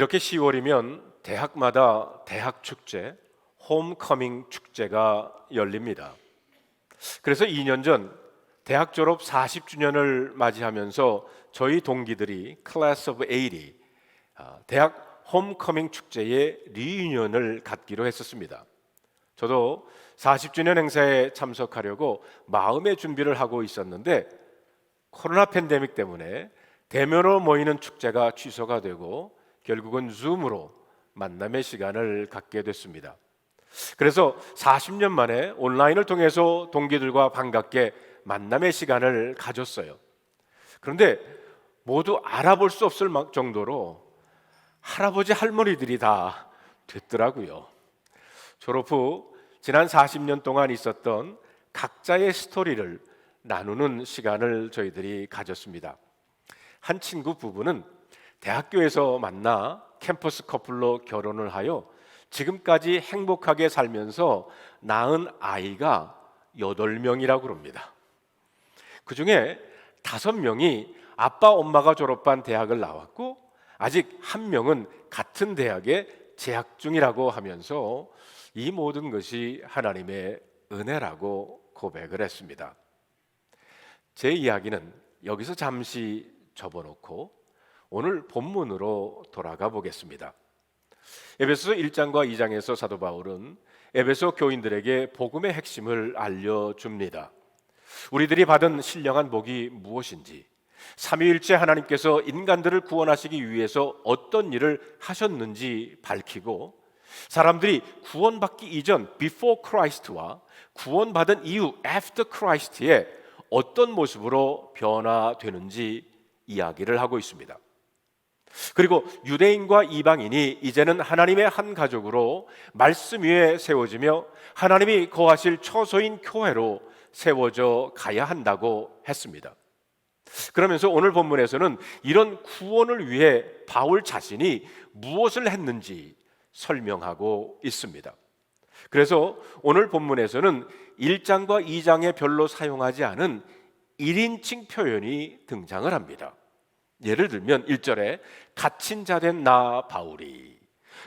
이렇게 10월이면 대학마다 대학 축제, 홈커밍 축제가 열립니다. 그래서 2년 전 대학 졸업 40주년을 맞이하면서 저희 동기들이 클래스 오브 80 대학 홈커밍 축제의 리유니언을 갖기로 했었습니다. 저도 40주년 행사에 참석하려고 마음의 준비를 하고 있었는데 코로나 팬데믹 때문에 대면으로 모이는 축제가 취소가 되고 결국은 줌으로 만남의 시간을 갖게 됐습니다. 그래서 40년 만에 온라인을 통해서 동기들과 반갑게 만남의 시간을 가졌어요. 그런데 모두 알아볼 수 없을 정도로 할아버지 할머니들이 다 됐더라고요. 졸업 후 지난 40년 동안 있었던 각자의 스토리를 나누는 시간을 저희들이 가졌습니다. 한 친구 부부는 대학교에서 만나 캠퍼스 커플로 결혼을 하여 지금까지 행복하게 살면서 낳은 아이가 8명이라고 합니다. 그 중에 5명이 아빠 엄마가 졸업한 대학을 나왔고 아직 1명은 같은 대학에 재학 중이라고 하면서 이 모든 것이 하나님의 은혜라고 고백을 했습니다. 제 이야기는 여기서 잠시 접어놓고 오늘 본문으로 돌아가 보겠습니다. 에베소서 1장과 2장에서 사도 바울은 에베소 교인들에게 복음의 핵심을 알려줍니다. 우리들이 받은 신령한 복이 무엇인지, 삼위일체 하나님께서 인간들을 구원하시기 위해서 어떤 일을 하셨는지 밝히고 사람들이 구원받기 이전 before Christ와 구원받은 이후 after Christ에 어떤 모습으로 변화되는지 이야기를 하고 있습니다. 그리고 유대인과 이방인이 이제는 하나님의 한 가족으로 말씀 위에 세워지며 하나님이 거하실 처소인 교회로 세워져 가야 한다고 했습니다. 그러면서 오늘 본문에서는 이런 구원을 위해 바울 자신이 무엇을 했는지 설명하고 있습니다. 그래서 오늘 본문에서는 1장과 2장에 별로 사용하지 않은 1인칭 표현이 등장을 합니다. 예를 들면 1절에 갇힌 자 된 나 바울이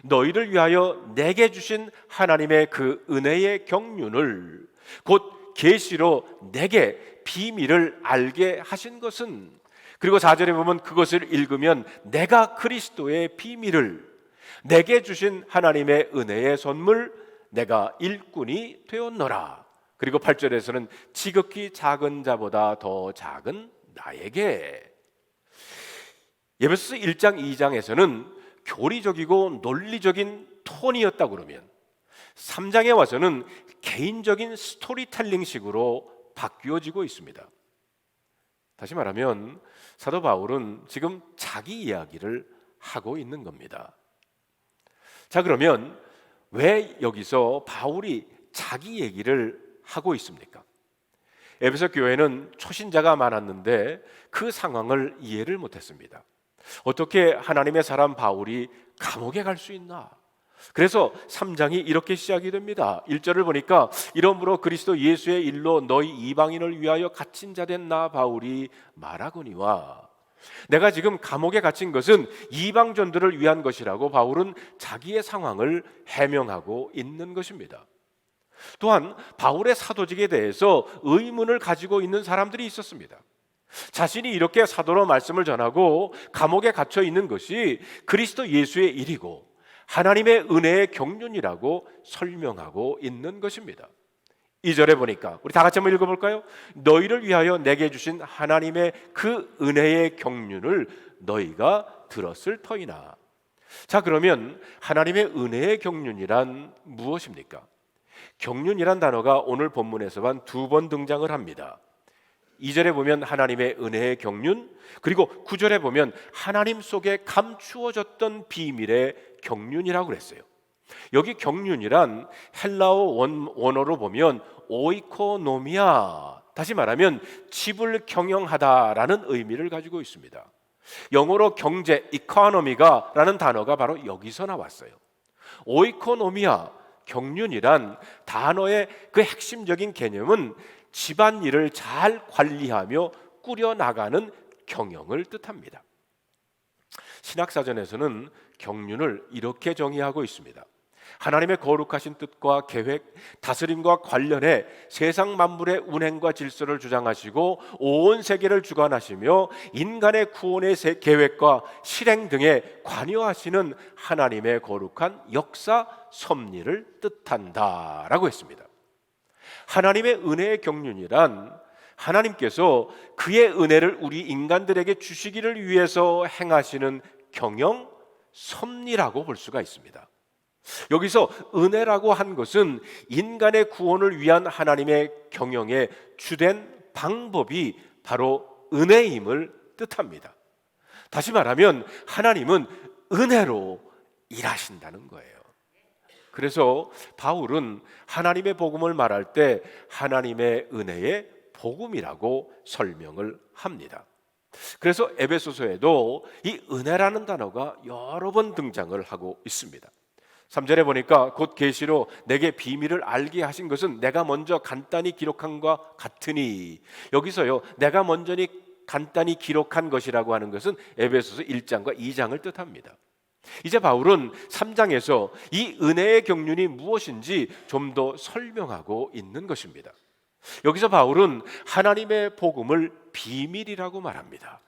너희를 위하여 내게 주신 하나님의 그 은혜의 경륜을 곧 계시로 내게 비밀을 알게 하신 것은, 그리고 4절에 보면 그것을 읽으면 내가 그리스도의 비밀을 내게 주신 하나님의 은혜의 선물 내가 일꾼이 되었노라. 그리고 8절에서는 지극히 작은 자보다 더 작은 나에게. 에베소서 1장 2장에서는 교리적이고 논리적인 톤이었다고 그러면 3장에 와서는 개인적인 스토리텔링식으로 바뀌어지고 있습니다. 다시 말하면 사도 바울은 지금 자기 이야기를 하고 있는 겁니다. 자, 그러면 왜 여기서 바울이 자기 얘기를 하고 있습니까? 에베소 교회는 초신자가 많았는데 그 상황을 이해를 못했습니다. 어떻게 하나님의 사람 바울이 감옥에 갈 수 있나? 그래서 3장이 이렇게 시작이 됩니다. 1절을 보니까 이러므로 그리스도 예수의 일로 너희 이방인을 위하여 갇힌 자 된 나 바울이 말하거니와, 내가 지금 감옥에 갇힌 것은 이방전들을 위한 것이라고 바울은 자기의 상황을 해명하고 있는 것입니다. 또한 바울의 사도직에 대해서 의문을 가지고 있는 사람들이 있었습니다. 자신이 이렇게 사도로 말씀을 전하고 감옥에 갇혀 있는 것이 그리스도 예수의 일이고 하나님의 은혜의 경륜이라고 설명하고 있는 것입니다. 2절에 보니까 우리 다 같이 한번 읽어볼까요? 너희를 위하여 내게 주신 하나님의 그 은혜의 경륜을 너희가 들었을 터이나. 자, 그러면 하나님의 은혜의 경륜이란 무엇입니까? 경륜이란 단어가 오늘 본문에서만 2번 등장을 합니다. 2절에 보면 하나님의 은혜의 경륜, 그리고 9절에 보면 하나님 속에 감추어졌던 비밀의 경륜이라고 그랬어요. 여기 경륜이란 헬라어 원어로 보면 오이코노미아, 다시 말하면 집을 경영하다라는 의미를 가지고 있습니다. 영어로 경제, 이코노미가 라는 단어가 바로 여기서 나왔어요. 오이코노미아, 경륜이란 단어의 그 핵심적인 개념은 집안일을 잘 관리하며 꾸려나가는 경영을 뜻합니다. 신학사전에서는 경륜을 이렇게 정의하고 있습니다. 하나님의 거룩하신 뜻과 계획, 다스림과 관련해 세상 만물의 운행과 질서를 주장하시고 온 세계를 주관하시며 인간의 구원의 계획과 실행 등에 관여하시는 하나님의 거룩한 역사 섭리를 뜻한다라고 했습니다. 하나님의 은혜의 경륜이란 하나님께서 그의 은혜를 우리 인간들에게 주시기를 위해서 행하시는 경영 섭리라고 볼 수가 있습니다. 여기서 은혜라고 한 것은 인간의 구원을 위한 하나님의 경영의 주된 방법이 바로 은혜임을 뜻합니다. 다시 말하면 하나님은 은혜로 일하신다는 거예요. 그래서 바울은 하나님의 복음을 말할 때 하나님의 은혜의 복음이라고 설명을 합니다. 그래서 에베소서에도 이 은혜라는 단어가 여러 번 등장을 하고 있습니다. 3절에 보니까 곧 계시로 내게 비밀을 알게 하신 것은 내가 먼저 간단히 기록한 것과 같으니, 여기서요 내가 먼저 간단히 기록한 것이라고 하는 것은 에베소서 1장과 2장을 뜻합니다. 이제 바울은 3장에서 이 은혜의 경륜이 무엇인지 좀 더 설명하고 있는 것입니다. 여기서 바울은 하나님의 복음을 비밀이라고 말합니다.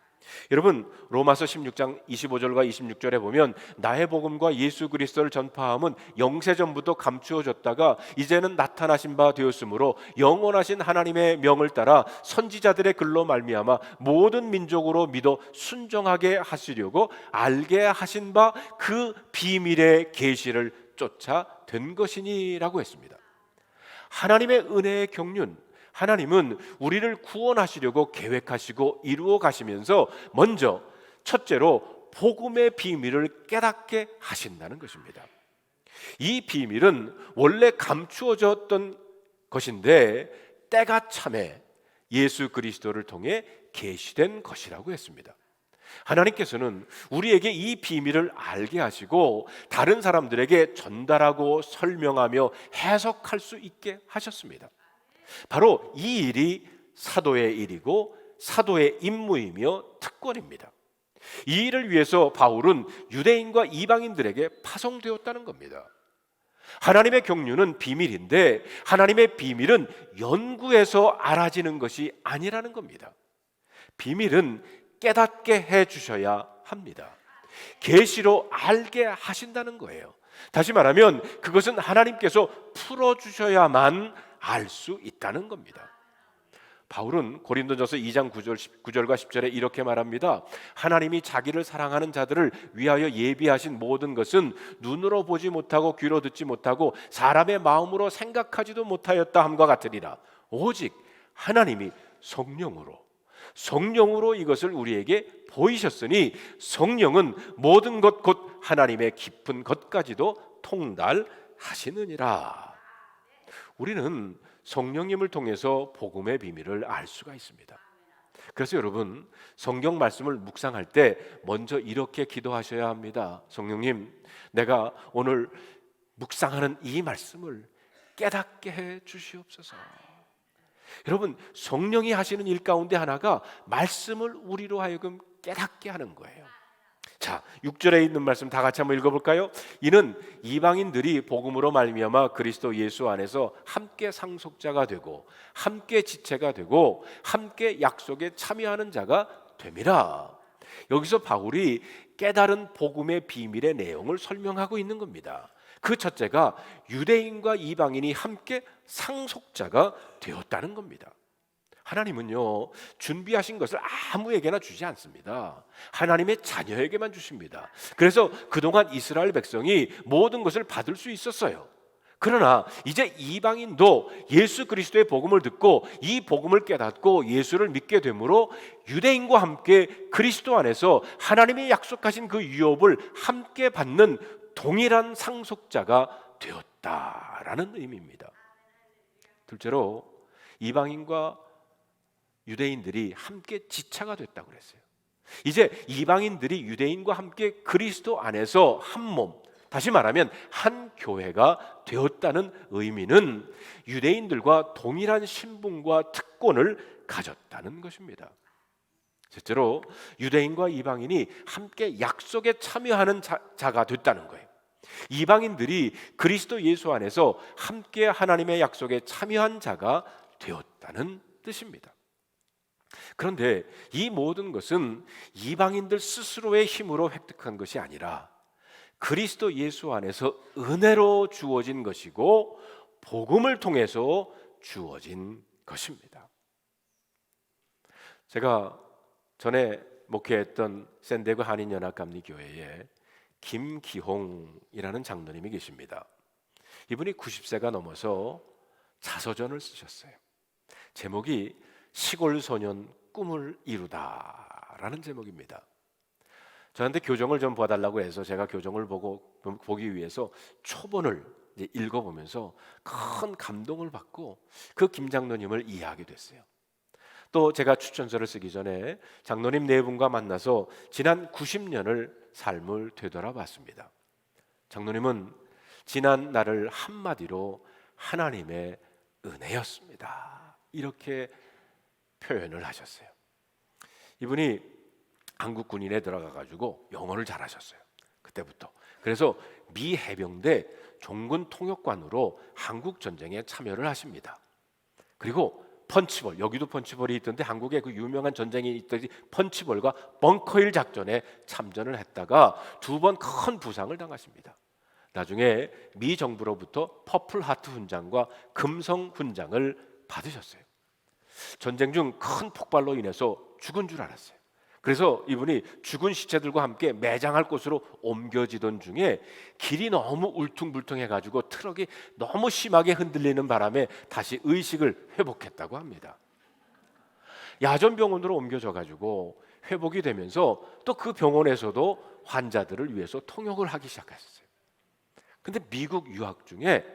여러분, 로마서 16장 25절과 26절에 보면 나의 복음과 예수 그리스도를 전파함은 영세전부터 감추어졌다가 이제는 나타나신 바 되었으므로 영원하신 하나님의 명을 따라 선지자들의 글로 말미암아 모든 민족으로 믿어 순종하게 하시려고 알게 하신 바 그 비밀의 계시를 쫓아 된 것이니라고 했습니다. 하나님의 은혜의 경륜, 하나님은 우리를 구원하시려고 계획하시고 이루어 가시면서 먼저 첫째로 복음의 비밀을 깨닫게 하신다는 것입니다. 이 비밀은 원래 감추어졌던 것인데 때가 참에 예수 그리스도를 통해 계시된 것이라고 했습니다. 하나님께서는 우리에게 이 비밀을 알게 하시고 다른 사람들에게 전달하고 설명하며 해석할 수 있게 하셨습니다. 바로 이 일이 사도의 일이고 사도의 임무이며 특권입니다. 이 일을 위해서 바울은 유대인과 이방인들에게 파송되었다는 겁니다. 하나님의 경륜은 비밀인데 하나님의 비밀은 연구해서 알아지는 것이 아니라는 겁니다. 비밀은 깨닫게 해 주셔야 합니다. 계시로 알게 하신다는 거예요. 다시 말하면 그것은 하나님께서 풀어주셔야만 알 수 있다는 겁니다. 바울은 고린도전서 2장 9절과 10절에 이렇게 말합니다. 하나님이 자기를 사랑하는 자들을 위하여 예비하신 모든 것은 눈으로 보지 못하고 귀로 듣지 못하고 사람의 마음으로 생각하지도 못하였다 함과 같으리라. 오직 하나님이 성령으로 이것을 우리에게 보이셨으니 성령은 모든 것 곧 하나님의 깊은 것까지도 통달하시느니라. 우리는 성령님을 통해서 복음의 비밀을 알 수가 있습니다. 그래서 여러분, 성경 말씀을 묵상할 때 먼저 이렇게 기도하셔야 합니다. 성령님, 내가 오늘 묵상하는 이 말씀을 깨닫게 해 주시옵소서. 여러분, 성령이 하시는 일 가운데 하나가 말씀을 우리로 하여금 깨닫게 하는 거예요. 자, 6절에 있는 말씀 다 같이 한번 읽어볼까요? 이는 이방인들이 복음으로 말미암아 그리스도 예수 안에서 함께 상속자가 되고 함께 지체가 되고 함께 약속에 참여하는 자가 됨이라. 여기서 바울이 깨달은 복음의 비밀의 내용을 설명하고 있는 겁니다. 그 첫째가 유대인과 이방인이 함께 상속자가 되었다는 겁니다. 하나님은요, 준비하신 것을 아무에게나 주지 않습니다. 하나님의 자녀에게만 주십니다. 그래서 그동안 이스라엘 백성이 모든 것을 받을 수 있었어요. 그러나 이제 이방인도 예수 그리스도의 복음을 듣고 이 복음을 깨닫고 예수를 믿게 되므로 유대인과 함께 그리스도 안에서 하나님이 약속하신 그 유업을 함께 받는 동일한 상속자가 되었다라는 의미입니다. 둘째로 이방인과 유대인들이 함께 지체가 됐다고 그랬어요. 이제 이방인들이 유대인과 함께 그리스도 안에서 한 몸, 다시 말하면 한 교회가 되었다는 의미는 유대인들과 동일한 신분과 특권을 가졌다는 것입니다. 실제로 유대인과 이방인이 함께 약속에 참여하는 자가 됐다는 거예요. 이방인들이 그리스도 예수 안에서 함께 하나님의 약속에 참여한 자가 되었다는 뜻입니다. 그런데 이 모든 것은 이방인들 스스로의 힘으로 획득한 것이 아니라 그리스도 예수 안에서 은혜로 주어진 것이고 복음을 통해서 주어진 것입니다. 제가 전에 목회했던 샌디에고 한인연합감리교회에 김기홍이라는 장로님이 계십니다. 이분이 90세가 넘어서 자서전을 쓰셨어요. 제목이 시골 소년 꿈을 이루다라는 제목입니다. 저한테 교정을 좀 봐달라고 해서 제가 교정을 보기 위해서 초본을 읽어보면서 큰 감동을 받고 그 김 장로님을 이해하게 됐어요. 또 제가 추천서를 쓰기 전에 장로님 네 분과 만나서 지난 90년을 삶을 되돌아봤습니다. 장로님은 지난 날을 한마디로 하나님의 은혜였습니다, 이렇게 표현을 하셨어요. 이분이 한국 군인에 들어가 가지고 영어를 잘하셨어요. 그때부터. 그래서 미 해병대 종군 통역관으로 한국 전쟁에 참여를 하십니다. 그리고 펀치볼, 여기도 펀치볼이 있던데 한국에 그 유명한 전쟁이 있듯이 펀치볼과 벙커힐 작전에 참전을 했다가 2번 큰 부상을 당하십니다. 나중에 미 정부로부터 퍼플 하트 훈장과 금성 훈장을 받으셨어요. 전쟁 중 큰 폭발로 인해서 죽은 줄 알았어요. 그래서 이분이 죽은 시체들과 함께 매장할 곳으로 옮겨지던 중에 길이 너무 울퉁불퉁해가지고 트럭이 너무 심하게 흔들리는 바람에 다시 의식을 회복했다고 합니다. 야전병원으로 옮겨져가지고 회복이 되면서 또 그 병원에서도 환자들을 위해서 통역을 하기 시작했어요. 근데 미국 유학 중에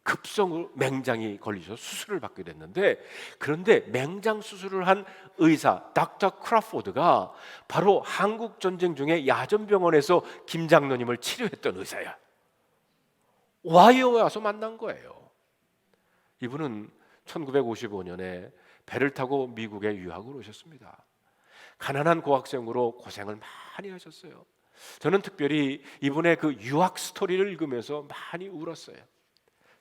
급성으로 맹장이 걸리셔서 수술을 받게 됐는데, 그런데 맹장 수술을 한 의사 닥터 크라포드가 바로 한국 전쟁 중에 야전병원에서 김 장로님을 치료했던 의사야. 와이어에 와서 만난 거예요. 이분은 1955년에 배를 타고 미국에 유학을 오셨습니다. 가난한 고학생으로 고생을 많이 하셨어요. 저는 특별히 이분의 그 유학 스토리를 읽으면서 많이 울었어요.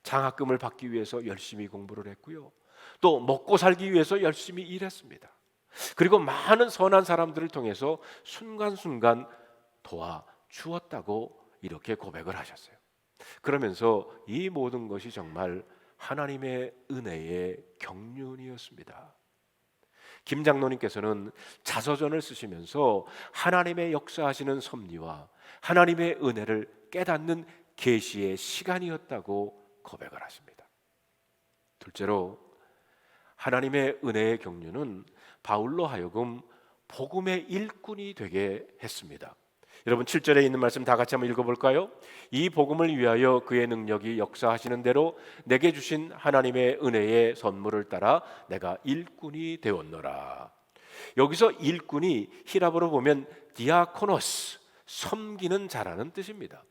장학금을 받기 위해서 열심히 공부를 했고요, 또 먹고 살기 위해서 열심히 일했습니다. 그리고 많은 선한 사람들을 통해서 순간순간 도와주었다고 이렇게 고백을 하셨어요. 그러면서 이 모든 것이 정말 하나님의 은혜의 경륜이었습니다. 김 장로님께서는 자서전을 쓰시면서 하나님의 역사하시는 섭리와 하나님의 은혜를 깨닫는 계시의 시간이었다고 고백을 하십니다. 둘째로 하나님의 은혜의 경륜은 바울로 하여금 복음의 일꾼이 되게 했습니다. 여러분 7절에 있는 말씀 다 같이 한번 읽어볼까요? 이 복음을 위하여 그의 능력이 역사하시는 대로 내게 주신 하나님의 은혜의 선물을 따라 내가 일꾼이 되었노라. 여기서 일꾼이 히라보로 보면 디아코노스, 섬기는 자라는 뜻입니다.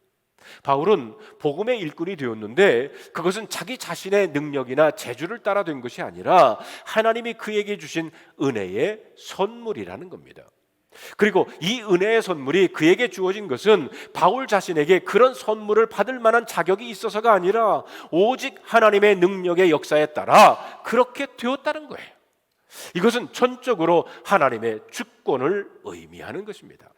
바울은 복음의 일꾼이 되었는데 그것은 자기 자신의 능력이나 재주를 따라 된 것이 아니라 하나님이 그에게 주신 은혜의 선물이라는 겁니다. 그리고 이 은혜의 선물이 그에게 주어진 것은 바울 자신에게 그런 선물을 받을 만한 자격이 있어서가 아니라 오직 하나님의 능력의 역사에 따라 그렇게 되었다는 거예요. 이것은 전적으로 하나님의 주권을 의미하는 것입니다.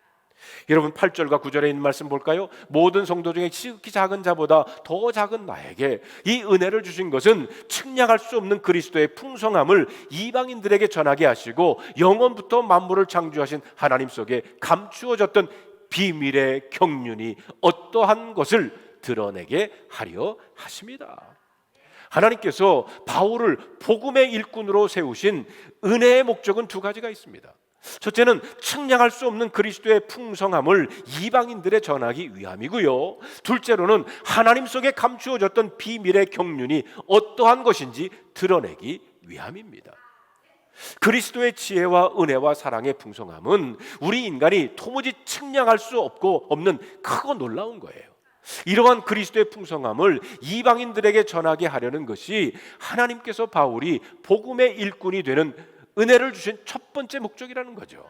여러분 8절과 9절에 있는 말씀 볼까요? 모든 성도 중에 지극히 작은 자보다 더 작은 나에게 이 은혜를 주신 것은 측량할 수 없는 그리스도의 풍성함을 이방인들에게 전하게 하시고 영원부터 만물을 창조하신 하나님 속에 감추어졌던 비밀의 경륜이 어떠한 것을 드러내게 하려 하십니다. 하나님께서 바울을 복음의 일꾼으로 세우신 은혜의 목적은 두 가지가 있습니다. 첫째는 측량할 수 없는 그리스도의 풍성함을 이방인들에 전하기 위함이고요, 둘째로는 하나님 속에 감추어졌던 비밀의 경륜이 어떠한 것인지 드러내기 위함입니다. 그리스도의 지혜와 은혜와 사랑의 풍성함은 우리 인간이 도무지 측량할 수 없는 크고 놀라운 거예요. 이러한 그리스도의 풍성함을 이방인들에게 전하게 하려는 것이 하나님께서 바울이 복음의 일꾼이 되는 은혜를 주신 첫 번째 목적이라는 거죠.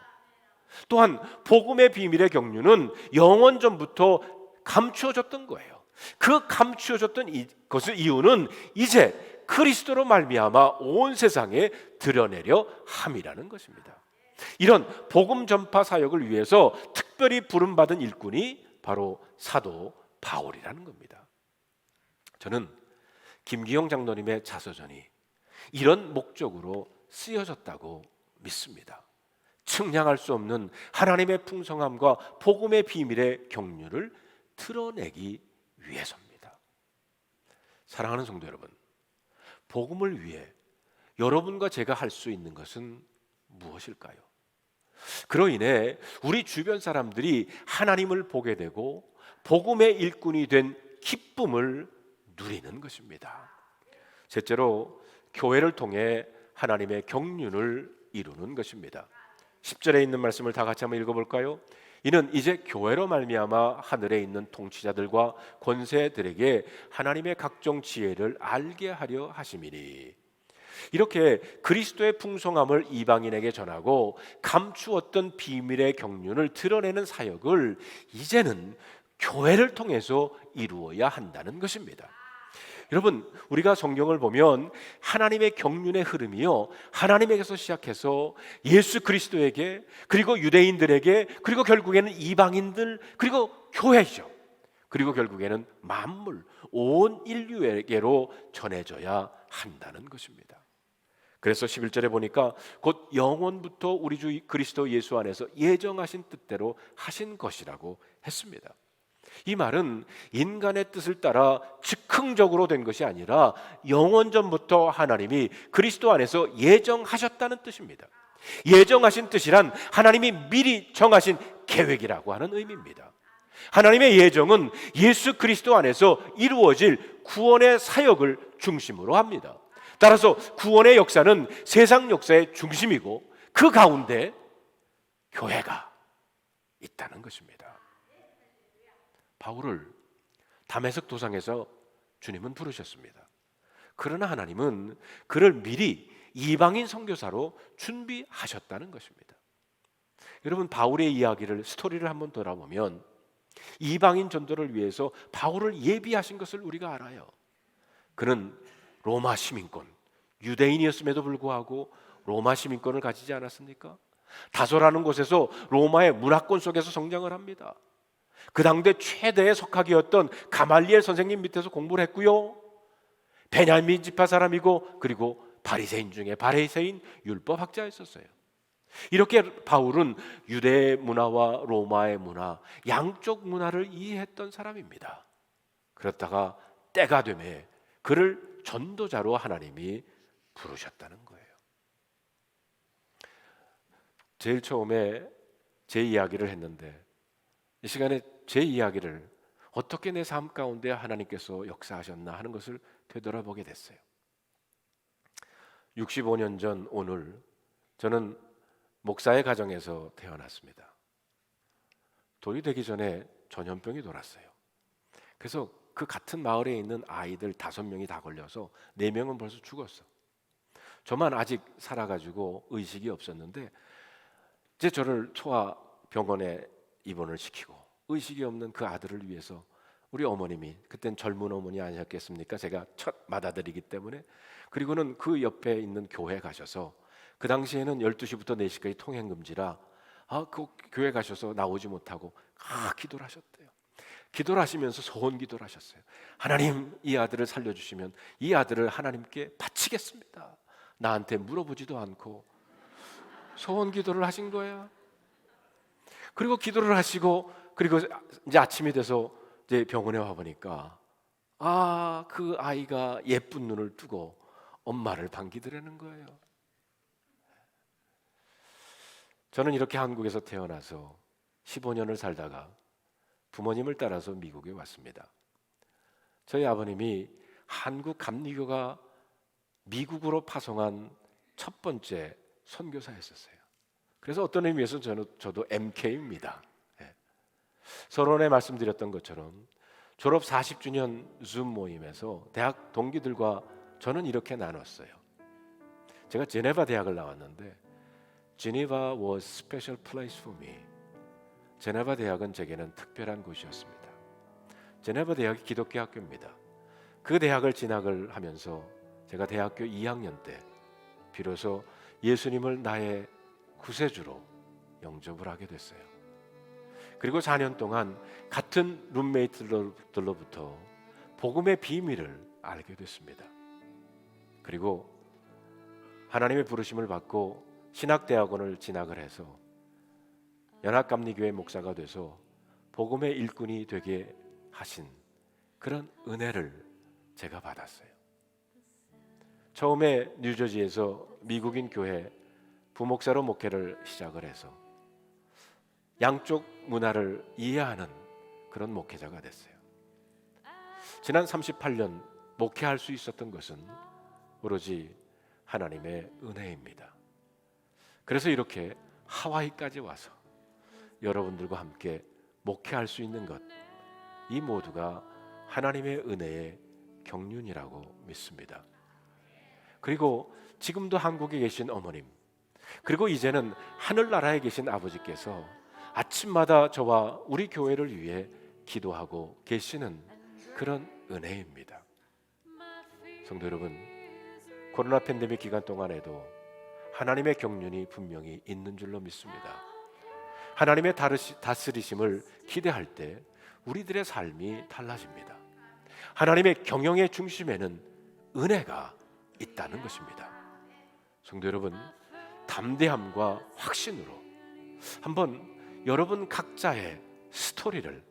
또한 복음의 비밀의 경륜은 영원 전부터 감추어졌던 거예요. 그 감추어졌던 것의 이유는 이제 그리스도로 말미암아 온 세상에 드러내려 함이라는 것입니다. 이런 복음 전파 사역을 위해서 특별히 부름받은 일꾼이 바로 사도 바울이라는 겁니다. 저는 김기영 장로님의 자서전이 이런 목적으로 쓰여졌다고 믿습니다. 측량할 수 없는 하나님의 풍성함과 복음의 비밀의 경륜을 드러내기 위해서입니다. 사랑하는 성도 여러분, 복음을 위해 여러분과 제가 할 수 있는 것은 무엇일까요? 그로 인해 우리 주변 사람들이 하나님을 보게 되고 복음의 일꾼이 된 기쁨을 누리는 것입니다. 셋째로 교회를 통해 하나님의 경륜을 이루는 것입니다. 10절에 있는 말씀을 다 같이 한번 읽어볼까요? 이는 이제 교회로 말미암아 하늘에 있는 통치자들과 권세들에게 하나님의 각종 지혜를 알게 하려 하심이니. 이렇게 그리스도의 풍성함을 이방인에게 전하고 감추었던 비밀의 경륜을 드러내는 사역을 이제는 교회를 통해서 이루어야 한다는 것입니다. 여러분, 우리가 성경을 보면 하나님의 경륜의 흐름이요, 하나님에게서 시작해서 예수 그리스도에게, 그리고 유대인들에게, 그리고 결국에는 이방인들, 그리고 교회죠. 그리고 결국에는 만물, 온 인류에게로 전해져야 한다는 것입니다. 그래서 11절에 보니까 곧 영원부터 우리 주 그리스도 예수 안에서 예정하신 뜻대로 하신 것이라고 했습니다. 이 말은 인간의 뜻을 따라 즉흥적으로 된 것이 아니라 영원전부터 하나님이 그리스도 안에서 예정하셨다는 뜻입니다. 예정하신 뜻이란 하나님이 미리 정하신 계획이라고 하는 의미입니다. 하나님의 예정은 예수 그리스도 안에서 이루어질 구원의 사역을 중심으로 합니다. 따라서 구원의 역사는 세상 역사의 중심이고 그 가운데 교회가 있다는 것입니다. 바울을 다메섹 도상에서 주님은 부르셨습니다. 그러나 하나님은 그를 미리 이방인 선교사로 준비하셨다는 것입니다. 여러분, 바울의 이야기를, 스토리를 한번 돌아보면 이방인 전도를 위해서 바울을 예비하신 것을 우리가 알아요. 그는 로마 시민권, 유대인이었음에도 불구하고 로마 시민권을 가지지 않았습니까? 다소라는 곳에서 로마의 문화권 속에서 성장을 합니다. 그 당대 최대의 석학이었던 가말리엘 선생님 밑에서 공부를 했고요, 베냐민 지파 사람이고, 그리고 바리새인 중에 바리새인 율법학자였었어요. 이렇게 바울은 유대 문화와 로마의 문화, 양쪽 문화를 이해했던 사람입니다. 그렇다가 때가 되매 그를 전도자로 하나님이 부르셨다는 거예요. 제일 처음에 제 이야기를 했는데 이 시간에 제 이야기를 어떻게 내 삶 가운데 하나님께서 역사하셨나 하는 것을 되돌아보게 됐어요. 65년 전 오늘 저는 목사의 가정에서 태어났습니다. 돌이 되기 전에 전염병이 돌았어요. 그래서 그 같은 마을에 있는 아이들 5명이 다 걸려서 4명은 벌써 죽었어. 저만 아직 살아가지고 의식이 없었는데 이제 저를 소아병원에 입원을 시키고 의식이 없는 그 아들을 위해서 우리 어머님이, 그땐 젊은 어머니 아니셨겠습니까? 제가 첫 맏아들이기 때문에, 그리고는 그 옆에 있는 교회 가셔서, 그 당시에는 12시부터 4시까지 통행금지라 그 교회 가셔서 나오지 못하고 기도를 하셨대요. 기도를 하시면서 소원 기도를 하셨어요. 하나님, 이 아들을 살려주시면 이 아들을 하나님께 바치겠습니다. 나한테 물어보지도 않고 소원 기도를 하신 거예요. 그리고 기도를 하시고, 그리고 이제 아침이 돼서 이제 병원에 와 보니까 그 아이가 예쁜 눈을 뜨고 엄마를 반기더라는 거예요. 저는 이렇게 한국에서 태어나서 15년을 살다가 부모님을 따라서 미국에 왔습니다. 저희 아버님이 한국 감리교가 미국으로 파송한 첫 번째 선교사였었어요. 그래서 어떤 의미에서 저도 MK입니다. 서론에 말씀드렸던 것처럼 졸업 40주년 줌 모임에서 대학 동기들과 저는 이렇게 나눴어요. 제가 제네바 대학을 나왔는데 Geneva was special place for me. 제네바 대학은 제게는 특별한 곳이었습니다. 제네바 대학이 기독교 학교입니다. 그 대학을 진학을 하면서 제가 대학교 2학년 때 비로소 예수님을 나의 구세주로 영접을 하게 됐어요. 그리고 4년 동안 같은 룸메이트들로부터 복음의 비밀을 알게 됐습니다. 그리고 하나님의 부르심을 받고 신학대학원을 진학을 해서 연합감리교회 목사가 돼서 복음의 일꾼이 되게 하신 그런 은혜를 제가 받았어요. 처음에 뉴저지에서 미국인 교회 부목사로 목회를 시작을 해서 양쪽 문화를 이해하는 그런 목회자가 됐어요. 지난 38년 목회할 수 있었던 것은 오로지 하나님의 은혜입니다. 그래서 이렇게 하와이까지 와서 여러분들과 함께 목회할 수 있는 것, 이 모두가 하나님의 은혜의 경륜이라고 믿습니다. 그리고 지금도 한국에 계신 어머님, 그리고 이제는 하늘나라에 계신 아버지께서 아침마다 저와 우리 교회를 위해 기도하고 계시는 그런 은혜입니다. 성도 여러분, 코로나 팬데믹 기간 동안에도 하나님의 경륜이 분명히 있는 줄로 믿습니다. 하나님의 다스리심을 기대할 때 우리들의 삶이 달라집니다. 하나님의 경영의 중심에는 은혜가 있다는 것입니다. 성도 여러분, 담대함과 확신으로 한번 여러분 각자의 스토리를,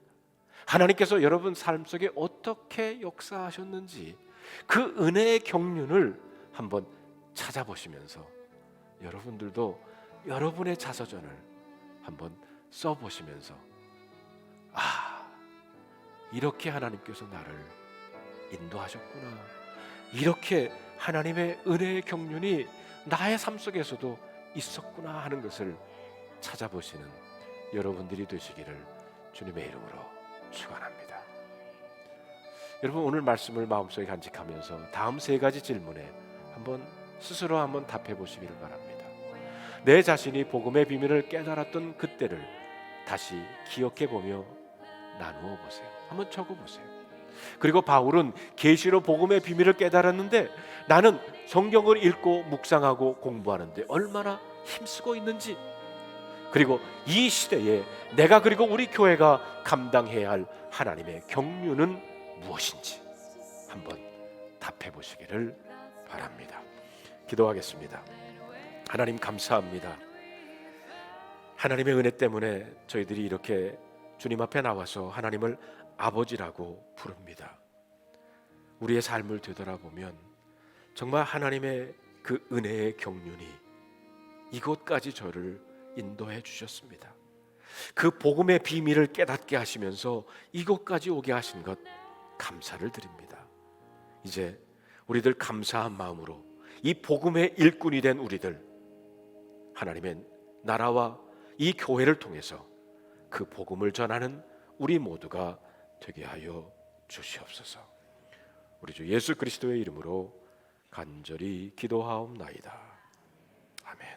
하나님께서 여러분 삶 속에 어떻게 역사하셨는지 그 은혜의 경륜을 한번 찾아보시면서 여러분들도 여러분의 자서전을 한번 써보시면서, 이렇게 하나님께서 나를 인도하셨구나, 이렇게 하나님의 은혜의 경륜이 나의 삶 속에서도 있었구나 하는 것을 찾아보시는 여러분들이 되시기를 주님의 이름으로 축원합니다. 여러분, 오늘 말씀을 마음속에 간직하면서 다음 세 가지 질문에 스스로 한번 답해 보시기를 바랍니다. 내 자신이 복음의 비밀을 깨달았던 그때를 다시 기억해 보며 나누어 보세요. 한번 적어 보세요. 그리고 바울은 계시로 복음의 비밀을 깨달았는데 나는 성경을 읽고 묵상하고 공부하는데 얼마나 힘쓰고 있는지, 그리고 이 시대에 내가 그리고 우리 교회가 감당해야 할 하나님의 경륜은 무엇인지 한번 답해 보시기를 바랍니다. 기도하겠습니다. 하나님, 감사합니다. 하나님의 은혜 때문에 저희들이 이렇게 주님 앞에 나와서 하나님을 아버지라고 부릅니다. 우리의 삶을 되돌아보면 정말 하나님의 그 은혜의 경륜이 이곳까지 저를 인도해 주셨습니다. 그 복음의 비밀을 깨닫게 하시면서 이곳까지 오게 하신 것 감사를 드립니다. 이제 우리들 감사한 마음으로 이 복음의 일꾼이 된 우리들, 하나님의 나라와 이 교회를 통해서 그 복음을 전하는 우리 모두가 되게 하여 주시옵소서. 우리 주 예수 그리스도의 이름으로 간절히 기도하옵나이다. 아멘.